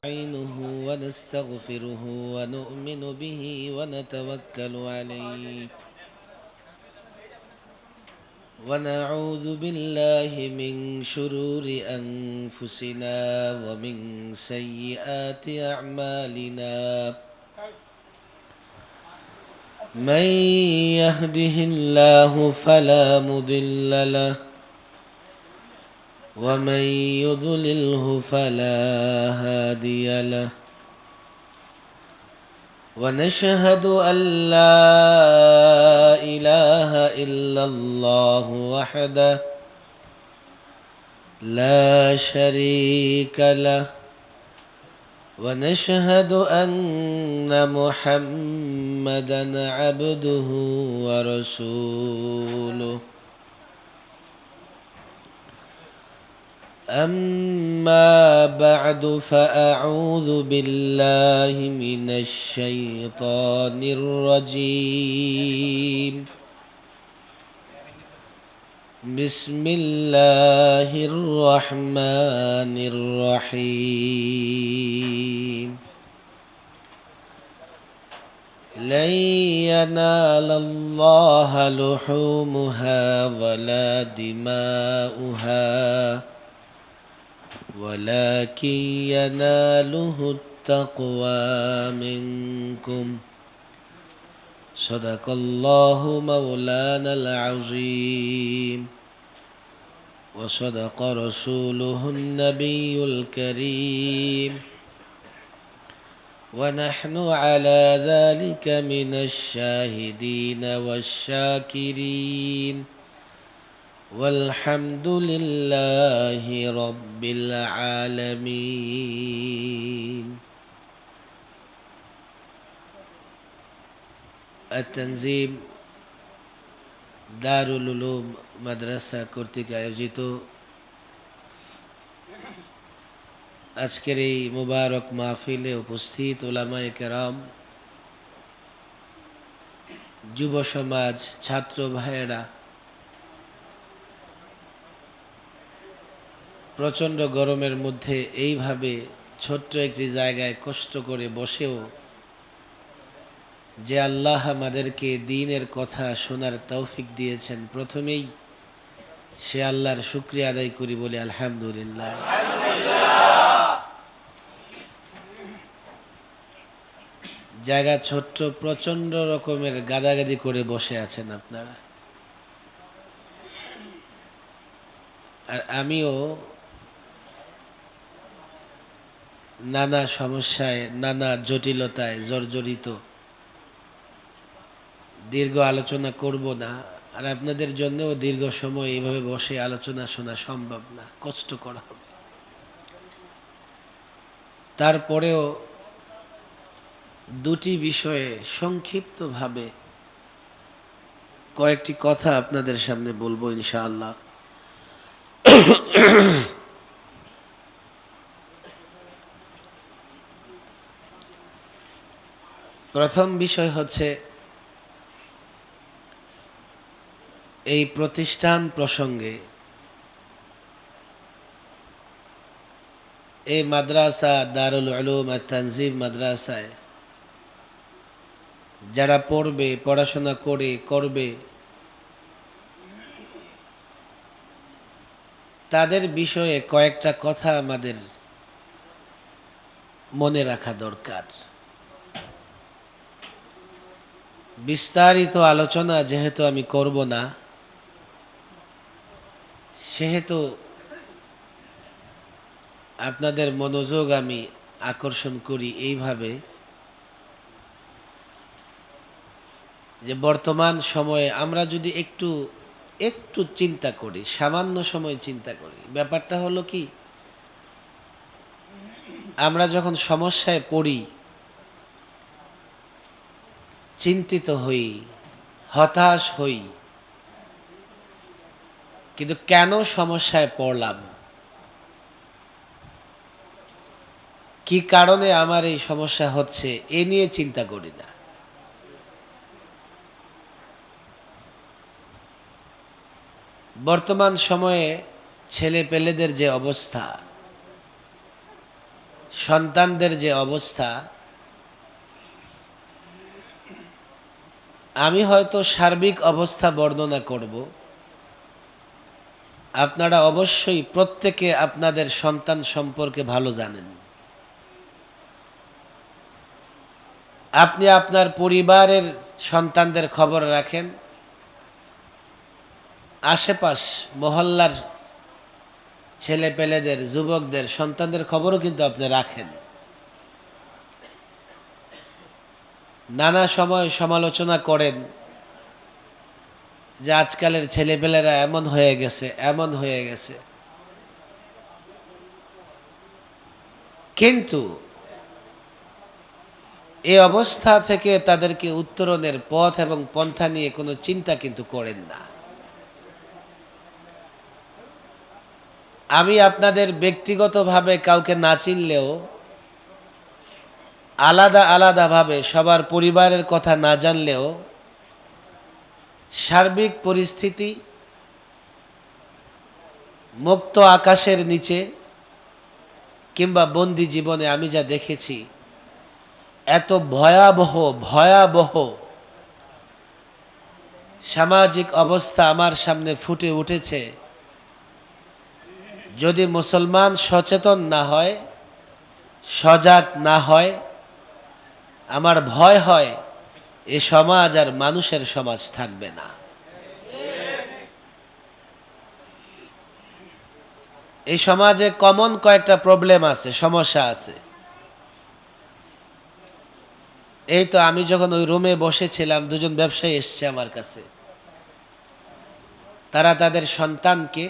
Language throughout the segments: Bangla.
ونستعينه ونستغفره ونؤمن به ونتوكل عليه ونعوذ بالله من شرور أنفسنا ومن سيئات أعمالنا من يهده الله فلا مضل له ومن يضلله فلا هادي له ونشهد أن لا إله إلا الله وحده لا شريك له ونشهد أن محمدا عبده ورسوله أما بعد فأعوذ بالله من الشيطان الرجيم بسم الله الرحمن الرحيم لن ينال الله لحومها ولا دماؤها ولكن يناله التقوى منكم صدق الله مولانا العظيم وصدق رسوله النبي الكريم ونحن على ذلك من الشاهدين والشاكرين والحمد لله رب العالمين التنظيم দারুল উলুম মাদ্রাসা কর্তৃক আয়োজিত আজকের এই মুবারক মাহফিলে উপস্থিত উলামায়ে কেরাম, যুব সমাজ, ছাত্র ভাইয়েরা, প্রচণ্ড গরমের মধ্যে এইভাবে ছোট্ট একটি জায়গায় কষ্ট করে বসেও যে আল্লাহ আমাদেরকে দ্বীনের কথা শোনার তৌফিক দিয়েছেন, প্রথমেই সে আল্লাহর শুকরিয়া আদায় করি, বলি আলহামদুলিল্লাহ। জায়গা ছোট্ট, প্রচণ্ড রকমের গাদাগাদি করে বসে আছেন আপনারা, আর আমিও নানা সমস্যায়, নানা জটিলতায় জর্জরিত। দীর্ঘ আলোচনা করব না, আর আপনাদের জন্যও দীর্ঘ সময় এইভাবে বসে আলোচনা শোনা সম্ভব না, কষ্টকর হবে। তারপরেও দুটি বিষয়ে সংক্ষিপ্তভাবে কয়েকটি কথা আপনাদের সামনে বলবো ইনশাআল্লাহ। প্রথম বিষয় হচ্ছে এই প্রতিষ্ঠান প্রসঙ্গে। এই মাদ্রাসা দারুল উলুম আর তানজিম মাদ্রাসায় যারা পড়বে, পড়াশোনা করবে, তাদের বিষয়ে কয়েকটা কথা আমাদের মনে রাখা দরকার। বিস্তারিত আলোচনা যেহেতু আমি করব না, সেহেতু আপনাদের মনোযোগ আমি আকর্ষণ করি এইভাবে যে বর্তমান সময়ে আমরা যদি একটু চিন্তা করি, সামান্য সময় চিন্তা করি, ব্যাপারটা হলো কি, আমরা যখন সমস্যায় পড়ি, চিন্তিত হই, হতাশ হই, কিন্তু কেন সমস্যায় পড়লাম, কি কারণে আমার এই সমস্যা হচ্ছে, এ নিয়ে চিন্তা করি না। বর্তমান সময়ে ছেলে পেলেদের যে অবস্থা, সন্তানদের যে অবস্থা, আমি হয়তো সার্বিক অবস্থা বর্ণনা করব। আপনারা অবশ্যই প্রত্যেকে আপনাদের সন্তান সম্পর্কে ভালো জানেন। আপনি আপনার পরিবারের সন্তানদের খবর রাখেন, আশেপাশ মহল্লার ছেলেপেলেদের, যুবকদের, সন্তানদের খবরও কিন্তু আপনি রাখেন। নানা সময় সমালোচনা করেন যে আজকালের ছেলেপেলেরা এমন হয়ে গেছে, এমন হয়ে গেছে। কিন্তু এই অবস্থা থেকে তাদেরকে উত্তরণের পথ এবং পন্থা নিয়ে কোনো চিন্তা কিন্তু করেন না। আমি আপনাদের ব্যক্তিগতভাবে কাউকে না চিনলেও আলাদা আলাদাভাবে সবার পরিবারের কথা না জানলেও সার্বিক পরিস্থিতি, মুক্ত আকাশের নিচে কিংবা বন্দি জীবনে আমি যা দেখেছি, এত ভয়াবহ ভয়াবহ সামাজিক অবস্থা আমার সামনে ফুটে উঠেছে। যদি মুসলমান সচেতন না হয়, সজাগ না হয়, আমার ভয় হয় এ সমাজ আর মানুষের সমাজ থাকবে না। এই সমাজে কমন কয়েকটা প্রবলেম আছে, সমস্যা আছে। এই তো আমি যখন ওই রুমে বসেছিলাম, দুজন ব্যবসায়ী এসছে আমার কাছে। তারা তাদের সন্তানকে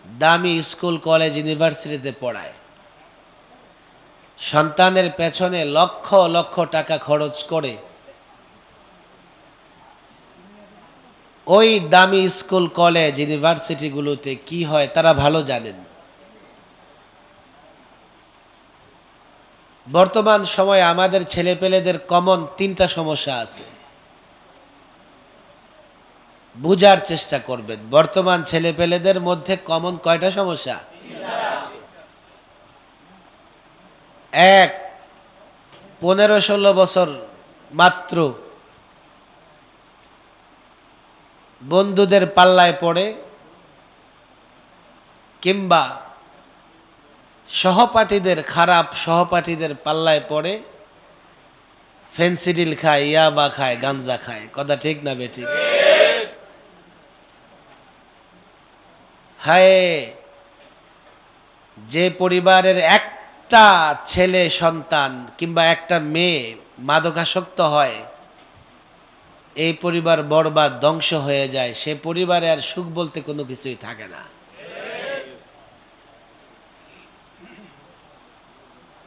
দামি স্কুল, কলেজ, ইউনিভার্সিটিতে পড়ায়। সন্তানের পেছনে লক্ষ লক্ষ টাকা খরচ করে ওই দামি স্কুল, কলেজ, ইউনিভার্সিটিগুলোতে কি হয় তারা ভালো জানেন। বর্তমান সময়ে আমাদের ছেলেপেলেদের কমন 3টা সমস্যা আছে। বুঝার চেষ্টা করবেন, বর্তমান ছেলেপেলেদের মধ্যে কমন কয়টা সমস্যা? 1, 15-16 বছর মাত্র বন্ধুদের পাল্লায় পড়ে কিংবা সহপাঠীদের, খারাপ সহপাঠীদের পাল্লায় পড়ে ফেন্সিডিল খায়, ইয়াবা খায়, গাঞ্জা খায়। কথা ঠিক না বেঠিক? হায়, যে পরিবারের একটা ছেলে সন্তান কিংবা একটা মেয়ে মাদকাসক্ত হয়, এই পরিবার বরবাদ, ধ্বংস হয়ে যায়। সে পরিবারে আর সুখ বলতে কোনো কিছুই থাকে না।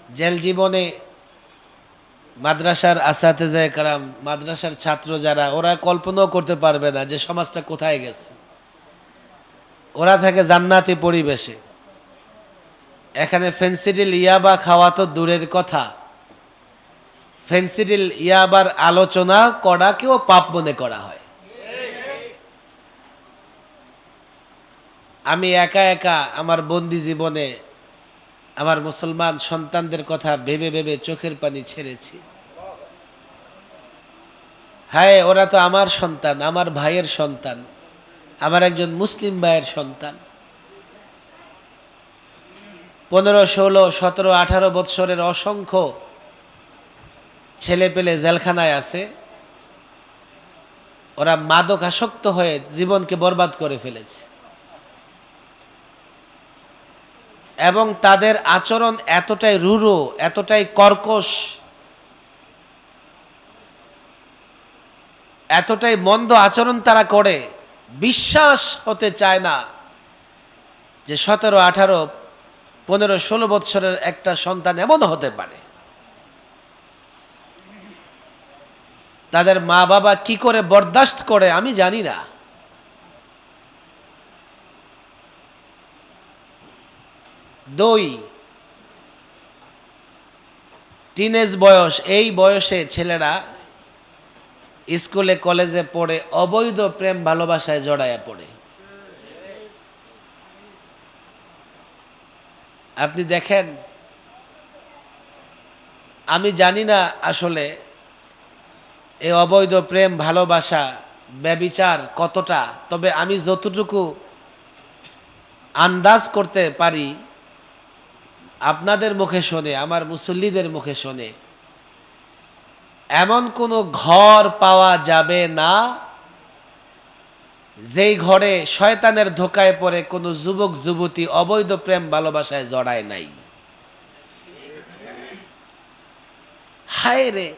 জেল জীবনে মাদ্রাসার আসাতেজায়ে কেরাম, মাদ্রাসার ছাত্র যারা, ওরা কল্পনাও করতে পারবে না যে সমাজটা কোথায় গেছে। ওরা থাকে জান্নাতি পরিবেশে। এখানে ফেন্সিডিল, ইয়াবা খাওয়া তো দূরের কথা, ফেন্সিডিল, ইয়াবার আলোচনা করাকেও পাপ মনে করা হয়। আমি একা একা আমার বন্দি জীবনে আমার মুসলমান সন্তানদের কথা ভেবে ভেবে চোখের পানি ছেড়েছি। হায়, ওরা তো আমার সন্তান, আমার ভাইয়ের সন্তান, আমার একজন মুসলিম ভাইয়ের সন্তান। 15, 16, 17, 18 বৎসরের অসংখ্য ছেলে পেলে জেলখানায় আছে। ওরা মাদক আসক্ত হয়ে জীবনকে বরবাদ করে ফেলেছে এবং তাদের আচরণ এতটাই রূঢ়, এতটাই কর্কশ, এতটাই মন্দ আচরণ তারা করে, বিশ্বাস হতে চায় না যে 17, 18, 15, 16 বৎসরের একটা সন্তান এমন হতে পারে। তাদের মা বাবা কি করে বরদাস্ত করে আমি জানি না। টিনেজ বয়স, এই বয়সে ছেলেরা স্কুলে কলেজে পড়ে অবৈধ প্রেম ভালোবাসায় জড়ায়া পড়ে। আপনি দেখেন আমি জানি না আসলে এই অবৈধ প্রেম ভালোবাসা ব্যভিচার কতটা, তবে আমি যতটুকু আন্দাজ করতে পারি আপনাদের মুখে শুনে, আমার মুসল্লিদের মুখে শুনে, এমন কোনো ঘর পাওয়া যাবে না যেই ঘরে শয়তানের ধোকায় পড়ে কোনো যুবক যুবতী অবৈধ প্রেম ভালোবাসায় জড়ায় নাই। হায় রে,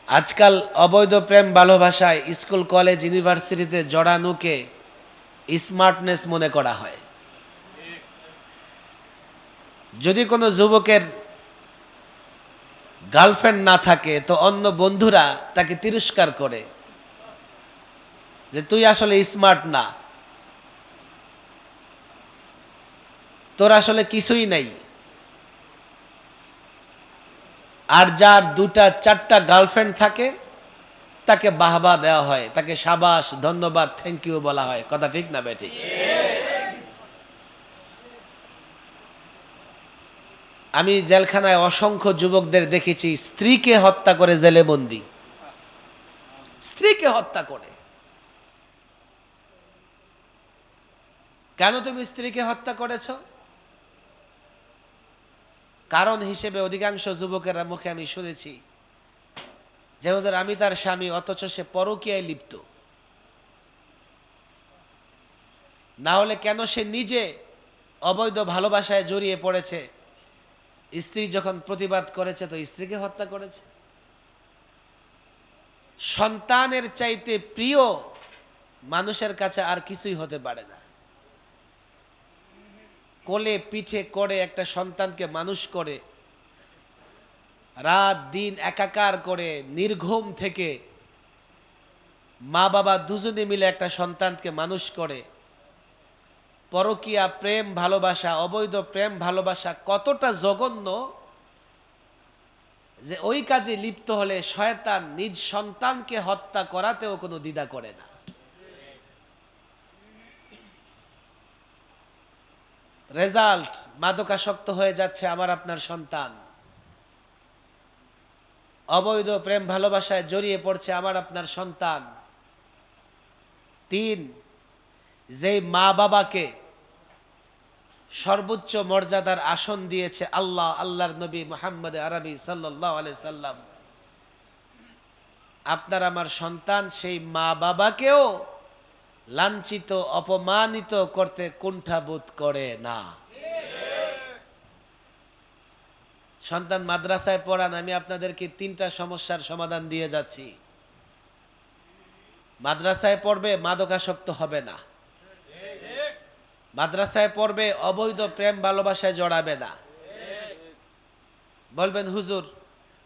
আজকাল অবৈধ প্রেম ভালোবাসায় স্কুল কলেজ ইউনিভার্সিটিতে জড়ানোকে স্মার্টনেস মনে করা হয়। যদি কোনো যুবকের গার্লফ্রেন্ড না থাকে তো অন্য বন্ধুরা তাকে তিরস্কার করে যে তুই আসলে স্মার্ট না, তোর আসলে কিছুই নাই। আর যার দুটা চারটা গার্লফ্রেন্ড থাকে তাকে বাহবা দেওয়া হয়, তাকে সাবাস ধন্যবাদ থ্যাংক ইউ বলা হয়। কথা ঠিক না বেঠিক? আমি জেলখানায় অসংখ্য যুবকদের দেখেছি স্ত্রীকে হত্যা করে জেলে বন্দী, স্ত্রীকে হত্যা করে। কেন তুমি স্ত্রীকে হত্যা করেছ? কারণ হিসেবে অধিকাংশ যুবকেরা মুখে আমি শুনেছি যে হুজুর আমি তার স্বামী, অথচ সে পরকীয়ায় লিপ্ত। না হলে কেন সে নিজে অবৈধ ভালোবাসায় জড়িয়ে পড়েছে, স্ত্রী যখন প্রতিবাদ করেছে তো স্ত্রীকে হত্যা করেছে। সন্তানের চাইতে প্রিয় মানুষের কাছে আর কিছুই হতে পারে না। কোলে পিঠে করে একটা সন্তানকে মানুষ করে, রাত দিন একাকার করে নির্ঘুম থেকে মা বাবা দুজনে মিলে একটা সন্তানকে মানুষ করে, পরকীয়া প্রেম ভালোবাসা, অবৈধ প্রেম ভালোবাসা কতটা জঘন্য যে ওই কাজে লিপ্ত হলে শয়তান নিজ সন্তানকে হত্যা করাতেও কোনো দ্বিধা করে না। রেজাল্ট, মাদকাসক্ত হয়ে যাচ্ছে আমার আপনার সন্তান, অবৈধ প্রেম ভালোবাসায় জড়িয়ে পড়ছে আমার আপনার সন্তান। 3, যেই মা বাবাকে সর্বোচ্চ মর্যাদার আসন দিয়েছে আল্লাহ, আল্লাহর নবী মুহাম্মদ আরবি সাল্লাল্লাহু আলাইহি সাল্লাম, আপনার আমার সন্তান সেই মা বাবাকেও লাঞ্ছিত অপমানিত করতে কুণ্ঠাবোধ করে না। সন্তান মাদ্রাসায় পড়ান, আমি আপনাদেরকে 3টা সমস্যার সমাধান দিয়ে যাচ্ছি। মাদ্রাসায় পড়বে, মাদকাসক্ত হবে না। মাদ্রাসায় পড়বে, অবৈধ প্রেম ভালোবাসায় জড়াবে না। বলবেন হুজুর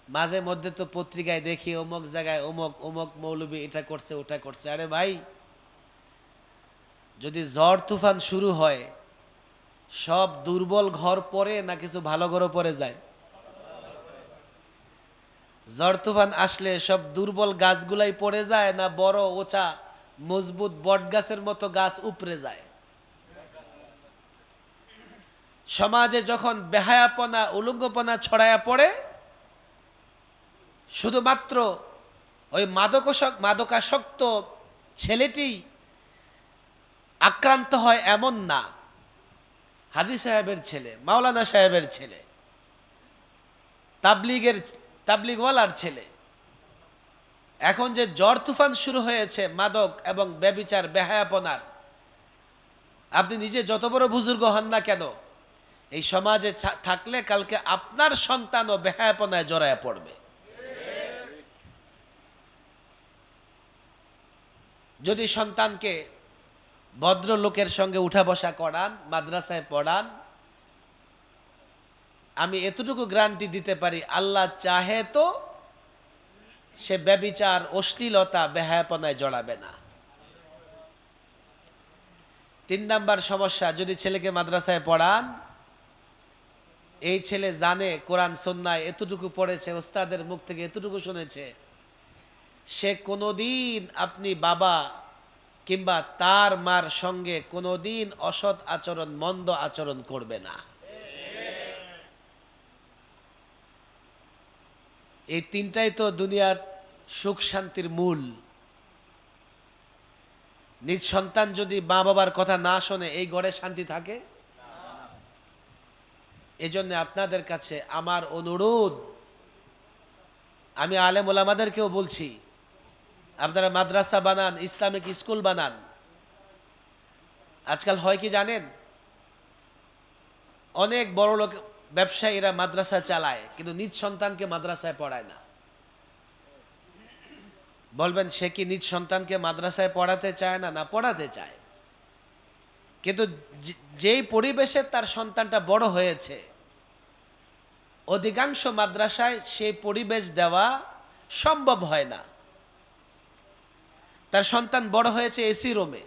মাঝে মধ্যে তো পত্রিকায় দেখি অমুক জায়গায় অমুক অমুক মৌলবী এটা করছে ওটা করছে। আরে ভাই, যদি ঝড় তুফান শুরু হয় সব দুর্বল ঘর পড়ে না কিছু ভালো ঘরও পড়ে যায়? ঝড় তুফান আসলে সব দুর্বল গাছগুলাই পড়ে যায় না বড় ওচা মজবুত বট গাছের মতো গাছ উপড়ে যায়? সমাজে যখন বেহায়াপনা উলঙ্গপনা ছড়ায়া পড়ে, শুধুমাত্র ওই মাদকাসক্ত ছেলেটি আক্রান্ত হয় এমন না, হাজী সাহেবের ছেলে, মাওলানা সাহেবের ছেলে, তাবলিগওয়ালার ছেলে, এখন যে ঝড় তুফান শুরু হয়েছে মাদক এবং ব্যভিচার বেহায়াপনার, আপনি নিজে যত বড় বুজুর্গ হন না কেন, এই সমাজে থাকলে কালকে আপনার সন্তানও বেহায়াপনায় জড়ায় পড়বে। যদি সন্তানকে ভদ্রলোকের সঙ্গে উঠা বসা করান, মাদ্রাসায় পড়ান, আমি এতটুকু গ্যারান্টি দিতে পারি আল্লাহ চাহে তো সে ব্যভিচার অশ্লীলতা বেহায়াপনায় জড়াবে না। 3 নাম্বার সমস্যা, যদি ছেলেকে মাদ্রাসায় পড়ান, এই ছেলে জানে কোরআন সুন্নাহ এতটুকু পড়েছে, ওস্তাদের মুখ থেকে এতটুকু শুনেছে, সে কোনোদিন আপনি বাবা কিংবা তার মার সঙ্গে কোনোদিন অসৎ আচরণ মন্দ আচরণ করবে না। এই তিনটাই তো দুনিয়ার সুখ শান্তির মূল। নিজ সন্তান যদি মা বাবার কথা না শোনে এই ঘরে শান্তি থাকে? এজন্য আপনাদের কাছে আমার অনুরোধ, আমি আলেম ওলামাদেরকেও বলছি, আপনারা মাদ্রাসা বানান, ইসলামিক স্কুল বানান। আজকাল হয় কি জানেন, অনেক বড় লোক ব্যবসায়ীরা মাদ্রাসা চালায় কিন্তু নিজ সন্তানকে মাদ্রাসায় পড়ায় না। বলবেন সে কি নিজ সন্তানকে মাদ্রাসায় পড়াতে চায় না? না, পড়াতে চায়, কিন্তু যেই পরিবেশে তার সন্তানটা বড় হয়েছে, অধিকাংশ মাদ্রাসায় সেই পরিবেশ দেওয়া সম্ভব হয় না। তার সন্তান বড় হয়েছে এসি রুমে,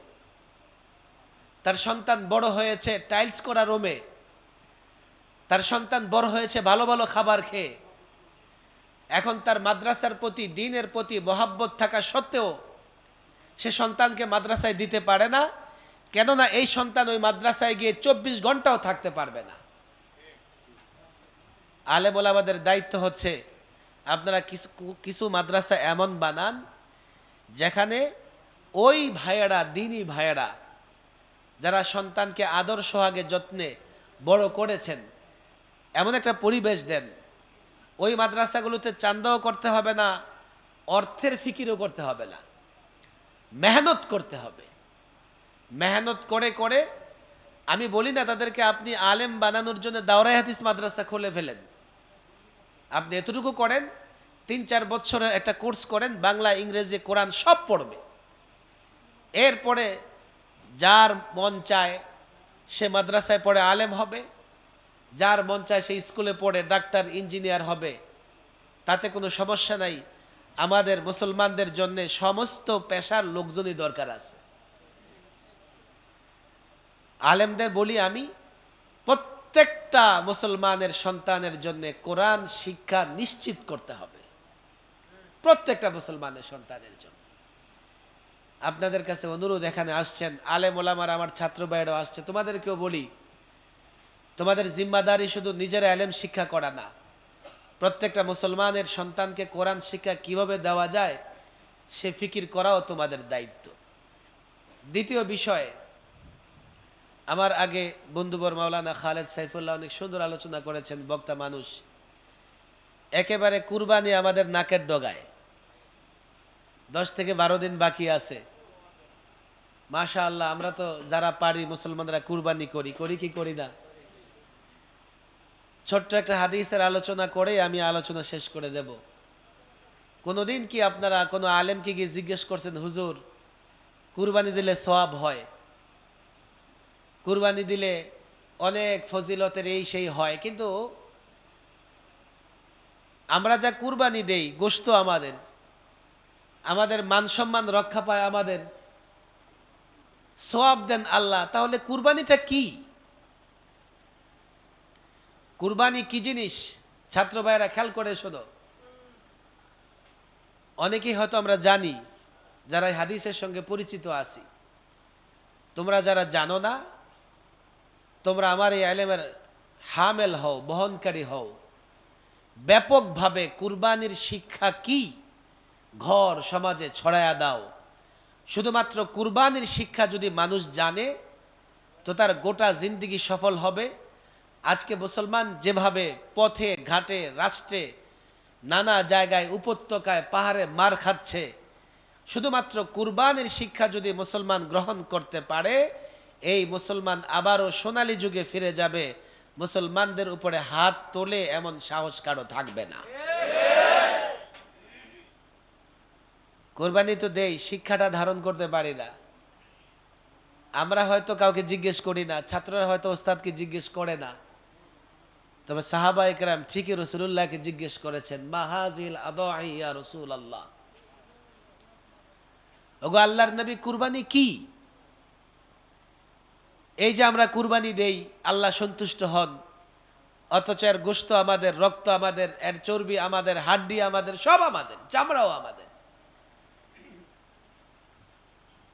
তার সন্তান বড় হয়েছে টাইলস করা রুমে, তার সন্তান বড় হয়েছে ভালো ভালো খাবার খেয়ে। এখন তার মাদ্রাসার প্রতি, দ্বীনের প্রতি মহাব্বত থাকা সত্ত্বেও সে সন্তানকে মাদ্রাসায় দিতে পারে না, কেননা এই সন্তান ওই মাদ্রাসায় গিয়ে 24 ঘন্টাও থাকতে পারবে না। আলেম ওলামাদের দায়িত্ব হচ্ছে আপনারা কিছু মাদ্রাসা এমন বানান যেখানে ওই ভাইয়েরা, দিনী ভাইয়েরা যারা সন্তানকে আদর সোহাগে যত্নে বড় করেছেন, এমন একটা পরিবেশ দেন। ওই মাদ্রাসাগুলোতে চান্দাও করতে হবে না, অর্থের ফিকিরও করতে হবে না, মেহনত করতে হবে। মেহনত করে করে, আমি বলি না তাদেরকে আপনি আলেম বানানোর জন্য দাওরায়ে হাদিস মাদ্রাসা খুলে ফেলেন। আপনি এতটুকু করেন, 3-4 বছরের একটা কোর্স করেন, বাংলা, ইংরেজি, কোরআন সব পড়বে। এরপরে যার মন চায় সে মাদ্রাসায় পড়ে আলেম হবে, যার মন চায় সে স্কুলে পড়ে ডাক্তার, ইঞ্জিনিয়ার হবে, তাতে কোনো সমস্যা নাই। আমাদের মুসলমানদের জন্য সমস্ত পেশার লোকজনই দরকার আছে। আলেমদের বলি আমি, প্রত্যেকটা মুসলমানের সন্তানের জন্য কোরআন শিক্ষা নিশ্চিত করতে হবে, প্রত্যেকটা মুসলমানের সন্তানের জন্য। আপনাদের কাছে অনুরোধ, এখানে আসছেন আলেম ওলামার, আমার ছাত্র ভাইয়েরাও আসছে, তোমাদেরকেও বলি, তোমাদের জিম্মাদারি শুধু নিজের আলেম শিক্ষা করা না, প্রত্যেকটা মুসলমানের সন্তানকে কোরআন শিক্ষা কিভাবে দেওয়া যায় সে ফিকির করাও তোমাদের দায়িত্ব। দ্বিতীয় বিষয়, আমার আগে বন্ধুবর মাওলানা খালেদ সাইফুল্লাহ অনেক সুন্দর আলোচনা করেছেন, বক্তা মানুষ। একেবারে কুরবানি আমাদের নাকের ডগায়, 10 থেকে 12 দিন বাকি আছে। মাশাআল্লাহ, আমরা তো যারা পারি মুসলমানরা কুরবানি করি কি করি না? ছোট্ট একটা হাদিসের আলোচনা করে আমি আলোচনা শেষ করে দেব। কোনোদিন কি আপনারা কোনো আলেমকে গিয়ে জিজ্ঞেস করছেন, হুজুর কুরবানি দিলে সওয়াব হয়, কুরবানি দিলে অনেক ফজিলতের এই সেই হয়, কিন্তু আমরা যা কুরবানি দেই, গোশত আমাদের মান সম্মান রক্ষা পায়, আমাদের সওয়াব দেন আল্লাহ, তাহলে কুরবানিটা কি? কুরবানি কি জিনিস? ছাত্র ভাইয়েরা খেয়াল করে শোনো। অনেকেই হয়তো আমরা জানি, যারা এই হাদিসের সঙ্গে পরিচিত আছি। তোমরা যারা জানো না, তোমরা আমার এই ইলমের হামেল হও, বহনকারী হও। ব্যাপকভাবে কুরবানির শিক্ষা কি ঘর সমাজে ছড়ায়া দাও। শুধুমাত্র কুরবানির শিক্ষা যদি মানুষ জানে তো তার গোটা জিন্দেগি সফল হবে। আজকে মুসলমান যেভাবে পথে ঘাটে, রাষ্ট্রে, নানা জায়গায়, উপত্যকায়, পাহাড়ে মার খাচ্ছে, শুধুমাত্র কুরবানির শিক্ষা যদি মুসলমান গ্রহণ করতে পারে, এই মুসলমান আবারও সোনালী যুগে ফিরে যাবে। মুসলমানদের উপরে হাত তোলে এমন সাহস কারো থাকবে না। কোরবানি তো দেই, শিক্ষাটা ধারণ করতে পারি না। আমরা হয়তো কাউকে জিজ্ঞেস করি না, ছাত্ররা হয়তো ওস্তাদকে জিজ্ঞেস করে না, তবে সাহাবা ইকরাম ঠিকই রাসূলুল্লাহকে জিজ্ঞেস করেছেন, মাহাজিল আদাই ইয়া রাসূলুল্লাহ, ওগো আল্লাহর নবী কুরবানি কি? এই যে আমরা কুরবানি দেই, আল্লাহ সন্তুষ্ট হন, অথচ এর গোশত আমাদের, রক্ত আমাদের, এর চর্বি আমাদের, হাড্ডি আমাদের, সব আমাদের, চামড়াও আমাদের।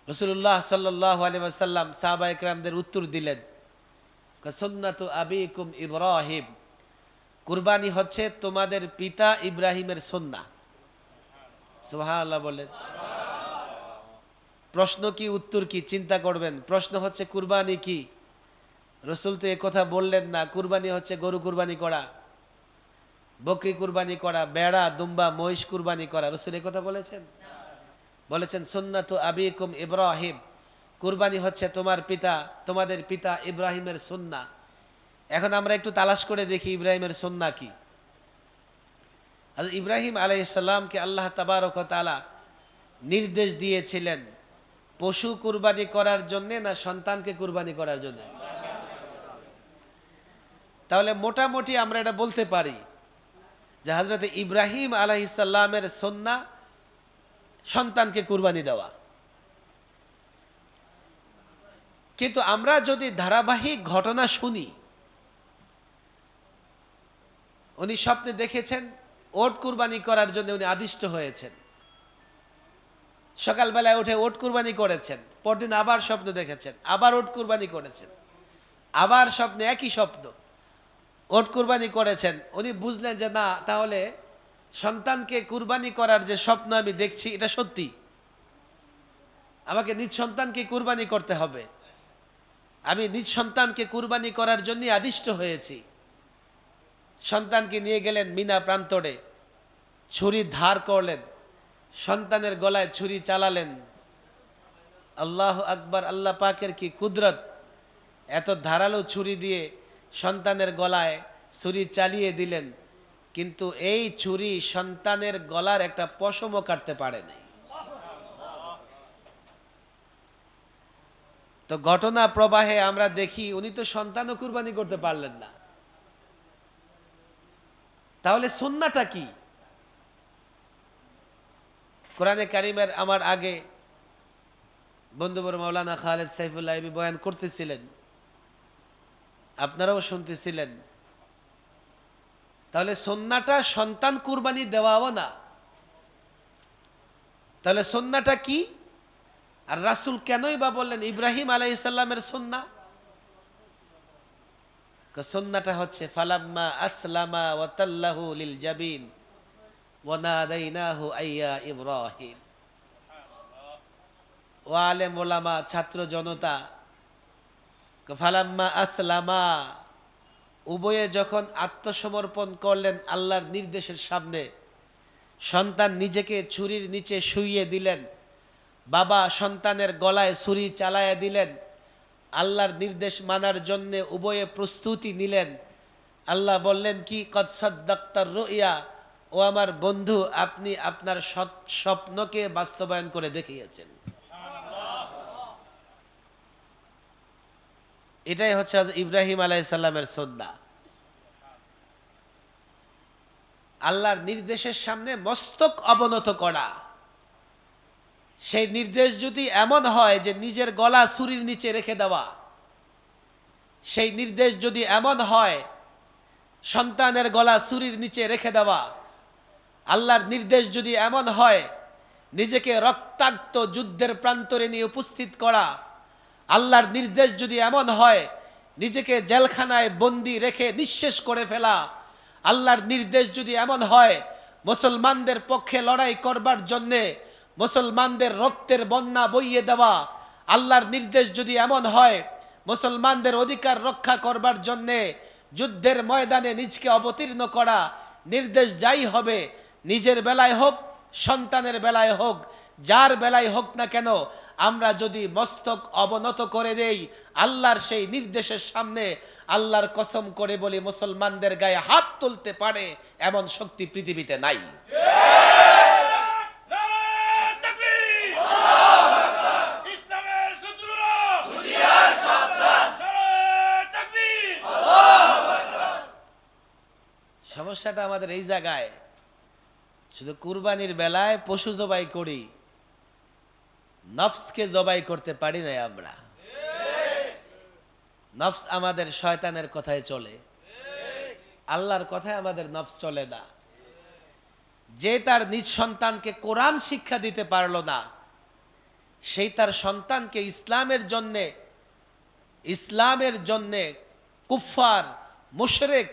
রাসূলুল্লাহ সাল্লাল্লাহু আলাইহি ওয়াসাল্লাম সাহাবা ইকরামদের উত্তর দিলেন, সুন্নাতু আবিকুম ইব্রাহিম, কুরবানি হচ্ছে তোমাদের পিতা ইব্রাহিমের সুন্নাহ। সুবহানাল্লাহ বলেন। প্রশ্ন কি উত্তর কি চিন্তা করবেন। প্রশ্ন হচ্ছে কুরবানি কি? রসুল তো কথা বললেন না। কুরবানি হচ্ছে গরু কুরবানি করা, বকরি কুরবানি করা, বেড়া দুম্বা মহিষ কুরবানি করা। রসুল কথা বলেছেন? বলেছেন সুন্নাতু আবিকুম ইব্রাহিম, কুরবানি হচ্ছে তোমাদের পিতা ইব্রাহিমের সুন্নাহ। এখন আমরা একটু তালাশ করে দেখি ইব্রাহিমের সুন্নাহ কি। ইব্রাহিম আলাইহিস সালামকে আল্লাহ তাবারক ওয়া তাআলা নির্দেশ দিয়েছিলেন পশু কুরবানি করার জন্য না সন্তানকে কুরবানি করার জন্য? তাহলে মোটামুটি আমরা এটা বলতে পারি যে হযরত ইব্রাহিম আলাইহিস সালামের সুন্নাহ সন্তানকে কুরবানি দেওয়া। কিন্তু আমরা যদি ধারাবাহিক ঘটনা শুনি, উনি স্বপ্নে দেখেছেন ওট কুরবানি করার জন্য উনি আদিষ্ট হয়েছেন। সকালবেলায় উঠে ওট কুরবানি করেছেন, পরদিন আবার স্বপ্ন দেখেছেন, আবার ওট কুরবানি করেছেন, আবার স্বপ্নে একই স্বপ্ন, ওট কুরবানি করেছেন। উনি বুঝলেন যে না, তাহলে সন্তানকে কুরবানি করার যে স্বপ্ন আমি দেখছি এটা সত্যি, আমাকে নিজ সন্তানকে কুরবানি করতে হবে। আমি নিজ সন্তানকে কুরবানি করার জন্য আদিষ্ট হয়েছি। সন্তানকে নিয়ে গেলেন মিনা প্রান্তরে, ছুরি ধার করলেন, সন্তানের গলায় ছুরি চালালেন। আল্লাহু আকবার, আল্লাহ পাকের কি কুদরত! এত ধারালো ছুরি দিয়ে সন্তানের গলায় ছুরি চালিয়ে দিলেন, কিন্তু এই ছুরি সন্তানের গলার একটা পশমও কাটতে পারে নাই। তো ঘটনা প্রবাহে আমরা দেখি উনি তো সন্তানও কুরবানি করতে পারলেন না। তাহলে সুন্নাহটা কি? কোরআনে কারিমের আমার আগে বন্ধুবর মাওলানা খালেদ সাইফুল্লাহ বয়ান করতেছিলেন, আপনারাও শুনতেছিলেন। তাহলে সুন্নাহটা সন্তান কুরবানি দেওয়াও না। তাহলে সুন্নাহটা কি? আর রাসূল কেনই বা বললেন ইব্রাহিম আলাইহিস সালামের সুন্নাহ? সুন্নাহটা হচ্ছে ফালাম্মা আসলামা ওয়া তাল্লাহু লিল জাবিন ওয়া নাদাইনাহু আইয়া ইব্রাহিম। ও আলেম ওলামা, ছাত্র জনতা, ফালাম্মা আসলামা, উভয়ে যখন আত্মসমর্পণ করলেন আল্লাহর নির্দেশের সামনে, সন্তান নিজেকে ছুরির নিচে শুইয়ে দিলেন, বাবা সন্তানের গলায় ছুরি চালায়া দিলেন, আল্লাহর নির্দেশ মানার জন্য উভয়ে প্রস্তুতি নিলেন। আল্লাহ বললেন কি, কদ সাদ্দাক্তার রুইয়া, ও আমার বন্ধু, আপনি আপনার স্বপ্নকে বাস্তবায়ন করে দেখিয়েছেন। এটাই হচ্ছে ইব্রাহিম আলাইহিস সালামের সুন্নাহ। আল্লাহর নির্দেশের সামনে মস্তক অবনত করা। সেই নির্দেশ যদি এমন হয় যে নিজের গলা ছুরির নিচে রেখে দেওয়া, সেই নির্দেশ যদি এমন হয় সন্তানের গলা ছুরির নিচে রেখে দেওয়া, আল্লাহর নির্দেশ যদি এমন হয় নিজেকে রক্তাক্ত যুদ্ধের প্রান্তরে নিয়ে উপস্থিত করা, আল্লাহর নির্দেশ যদি এমন হয় নিজেকে জেলখানায় বন্দি রেখে নিঃশেষ করে ফেলা, আল্লাহর নির্দেশ যদি এমন হয় মুসলমানদের পক্ষে লড়াই করবার জন্যে মুসলমানদের রক্তের বন্যা বইয়ে দেওয়া, আল্লাহর নির্দেশ যদি এমন হয় মুসলমানদের অধিকার রক্ষা করবার জন্যে যুদ্ধের ময়দানে নিজকে অবতীর্ণ করা, নির্দেশ যাই হবে, নিজের বেলায় হোক সন্তানের বেলায় হোক, যার বেলায় হোক না কেন, আমরা যদি মস্তক অবনত করে দেই আল্লাহর সেই নির্দেশের সামনে, আল্লাহর কসম করে বলি মুসলমানদের গায়ে হাত তুলতে পারে এমন শক্তি পৃথিবীতে নাই। সমস্যাটা আমাদের এই জায়গায়, শুধু কুরবানির বেলায় পশু জবাই করি, নফসকে জবাই করতে পারি না আমরা। নফস আমাদের শয়তানের কথায় চলে, আল্লাহর কথায় আমাদের নফস চলে না। যে তার নিজ সন্তানকে কোরআন শিক্ষা দিতে পারলো না, সেই তার সন্তানকে ইসলামের জন্যে কুফফার মুশরিক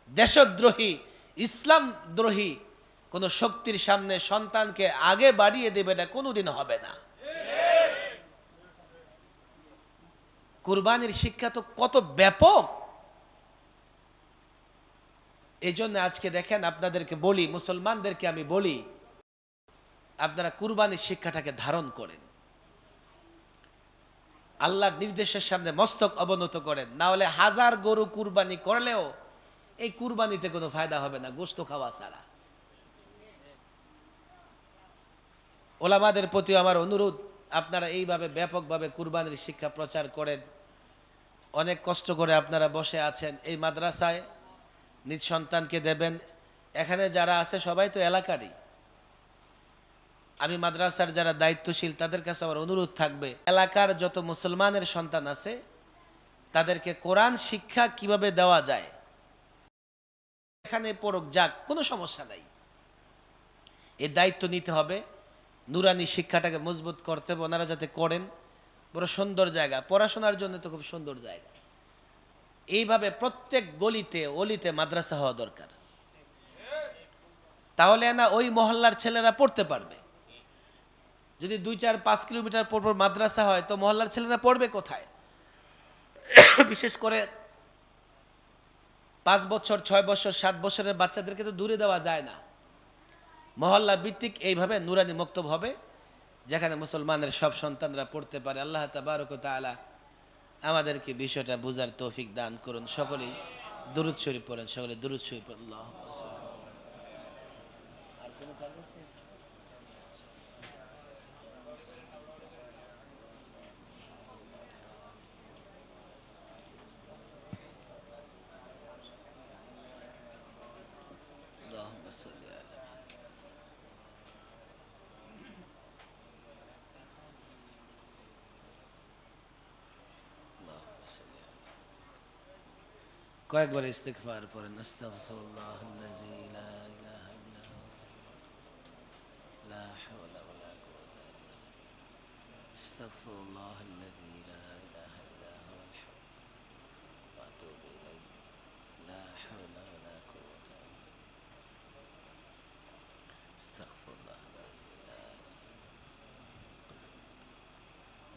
দেশদ্রোহী, ইসলাম দ্রোহী কোন শক্তির সামনে সন্তানকে আগে বাড়িয়ে দেবে না, কোনোদিন হবে না। কুরবানির শিক্ষা তো কত ব্যাপক। এই জন্য আজকে দেখেন, আপনাদেরকে বলি, মুসলমানদেরকে আমি বলি, আপনারা কুরবানির শিক্ষাটাকে ধারণ করেন, আল্লাহর নির্দেশের সামনে মস্তক অবনত করেন। না হলে হাজার গরু কুরবানি করলেও এই কুরবানিতে কোনো ফায়দা হবে না, গোশত খাওয়া ছাড়া। ওলামাদের প্রতি আমার অনুরোধ, আপনারা এইভাবে ব্যাপকভাবে কুরবানির শিক্ষা প্রচার করেন। অনেক কষ্ট করে আপনারা বসে আছেন এই মাদ্রাসায়, নিজ সন্তানকে দেবেন। এখানে যারা আছে সবাই তো এলাকারই। আমি মাদ্রাসার যারা দায়িত্বশীল তাদের কাছে আমার অনুরোধ থাকবে, এলাকার যত মুসলমানের সন্তান আছে তাদেরকে কোরআন শিক্ষা কিভাবে দেওয়া যায় এখানে পড়ুক, যাক, কোনো সমস্যা নাই। এই দায়িত্ব নিতে হবে, নুরানি শিক্ষাটাকে মজবুত করতে হবে। ওনারা যাতে করেন, বড় সুন্দর জায়গা, পড়াশোনার জন্য তো খুব সুন্দর জায়গা। এইভাবে প্রত্যেক গলিতে অলিতে মাদ্রাসা হওয়া দরকার, তাহলে না ওই মহল্লার ছেলেরা পড়তে পারবে। যদি 2-4-5 কিলোমিটার পর পর মাদ্রাসা হয় তো মহল্লার ছেলেরা পড়বে কোথায়? বিশেষ করে 5 বছর, 6 বছর, 7 বছরের বাচ্চাদেরকে তো দূরে দেওয়া যায় না। মহল্লা ভিত্তিক এইভাবে নুরানি মক্তব হবে, যেখানে মুসলমানের সব সন্তানরা পড়তে পারে। আল্লাহ তাবারক ওয়া তাআলা আমাদেরকে বিষয়টা বুঝার তৌফিক দান করুন। সকলেই দুরূদ শরীফ পড়েন, সকলে দুরূদ শরীফ পড়েন। আল্লাহুম্মা সাল্লি। আর কোনো কাজ আছে? আল্লাহুম্মা সাল্লি আলা। আল্লাহুম্মা সাল্লি আলা। কয়েকবার ইস্তিগফার পড়েন। আস্তাগফিরুল্লাহাল্লাযী লা ইলাহা ইল্লা হুয়া, লা হাওলা ওয়ালা কুওয়াতা ইল্লা বিল্লাহ। আস্তাগফিরুল্লাহাল্লাযী লা ইলাহা ইল্লা হুয়াল হাইয়্যুল কাইয়্যুম ওয়া আতুবু ইলাইহি। লা হাওলা ওয়ালা কুওয়াতা ইল্লা বিল্লাহ। আস্তাগফিরুল্লাহাল্লাযী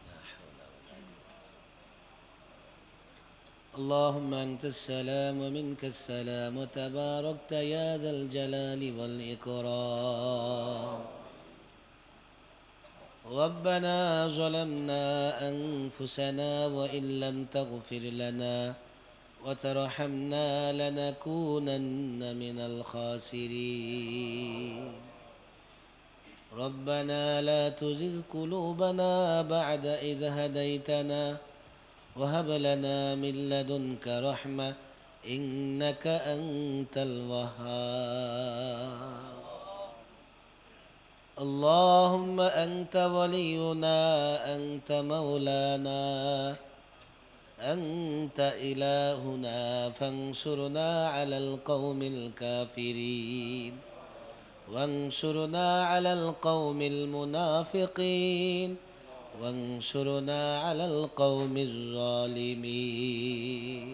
লা হাওলা ওয়ালা কুওয়াতা। اللهم أنت السلام ومنك السلام وتباركت يا ذا الجلال والإكرام. ربنا ظلمنا أنفسنا وإن لم تغفر لنا وترحمنا لنكونن من الخاسرين. ربنا لا تزغ قلوبنا بعد إذ هديتنا وهب لنا من لدنك رحمة إنك أنت الوهاب. اللهم أنت ولينا أنت مولانا أنت إلهنا فانصرنا على القوم الكافرين وانصرنا على القوم المنافقين وانصرنا على القوم الظالمين.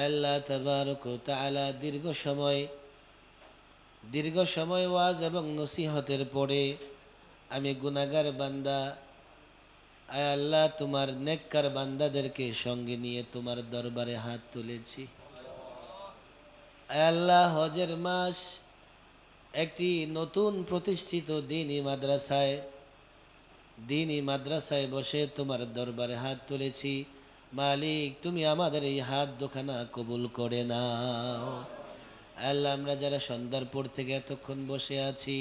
আল্লাহ তাবারক ওয়া তাআলা দীর্ঘ সময় ওয়াজ এবং নসিহতের পরে আমি গুনাহগার বান্দা, আয় আল্লাহ তোমার নেককার বান্দাদেরকে সঙ্গে নিয়ে তোমার দরবারে হাত তুলেছি। আয় আল্লাহ, হজের মাস, একটি নতুন প্রতিষ্ঠিত দ্বীনি মাদ্রাসায় বসে তোমার দরবারে হাত তুলেছি। মালিক, তুমি আমাদের এই হাত দুখানা কবুল করে নাও। আল্লাহ, আমরা যারা সন্ধ্যার পর থেকে এতক্ষণ বসে আছি,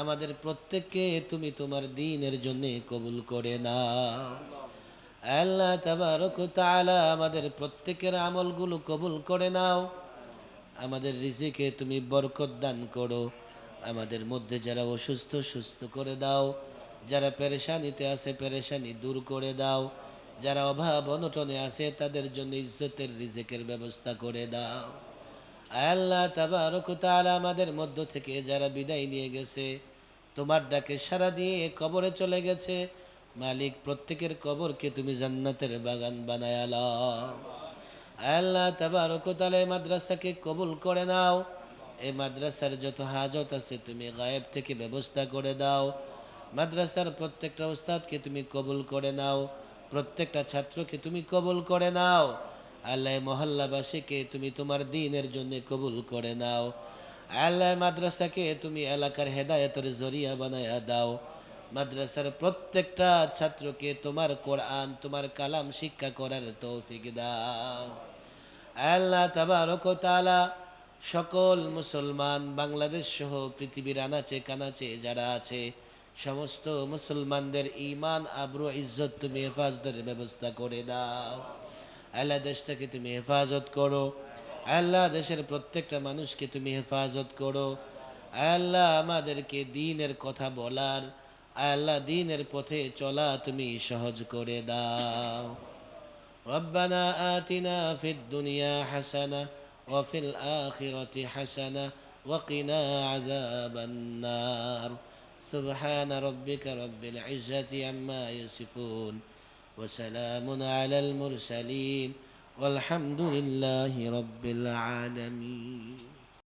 আমাদের প্রত্যেককে তুমি তোমার দ্বীনের জন্য কবুল করে নাও। আল্লাহ তাবারক ওয়া তাআলা আমাদের প্রত্যেকের আমলগুলো কবুল করে নাও। আমাদের রিজিকে তুমি বরকত দান করো। আমাদের মধ্যে যারা অসুস্থ, সুস্থ করে দাও। যারা পেরেশানিতে আছে, পেরেশানি দূর করে দাও। যারা অভাব অনটনে আছে, তাদের জন্য ইজ্জতের রিজিকের ব্যবস্থা করে দাও। আল্লাহ তাবারক ওয়া তাআলা আমাদের মধ্য থেকে যারা বিদায় নিয়ে গেছে, তোমার ডাকে সাড়া দিয়ে কবরে চলে গেছে, মালিক, প্রত্যেকের কবরকে তুমি জান্নাতের বাগান বানায় আলাও। আল্লাহ তাবারক ওয়া তাআলা এই মাদ্রাসাকে কবুল করে নাও। এই মাদ্রাসার যত হাজত আছে তুমি গায়েব থেকে ব্যবস্থা করে দাও। মাদ্রাসার প্রত্যেকটা উস্তাদকে তুমি কবুল করে নাও, প্রত্যেকটা ছাত্রকে তুমি কবুল করে নাও। আল্লাহ এই মহল্লাবাসীকে তুমি তোমার দ্বীনের জন্য কবুল করে নাও। আল্লাহ মাদ্রাসাকে তুমি এলাকার হেদায়েতের জরিয়া বানায়া দাও। মাদ্রাসার প্রত্যেকটা ছাত্রকে তোমার কোরআন তোমার কালাম শিক্ষা করার তৌফিক দাও। আল্লাহ তাবারক ওয়া তাআলা সকল মুসলমান বাংলাদেশ সহ পৃথিবীর আনাচে কানাচে যারা আছে সমস্ত মুসলমানদের ঈমান আবরু ইজ্জত তুমি হেফাজতের ব্যবস্থা করে দাও। আল্লাহ দেশটাকে তুমি হেফাজত করো। আল্লাহ দেশের প্রত্যেকটা মানুষকে তুমি হেফাজত করো। আল্লাহ আমাদেরকে দ্বীনের কথা বলার, আল্লাহ দ্বীনের পথে চলা তুমি সহজ করে দাও। ربنا آتنا في الدنيا حسنة وفي الآخرة حسنة وقنا عذاب النار سبحان ربك رب العزة عما يصفون وسلام على المرسلين والحمد لله رب العالمين.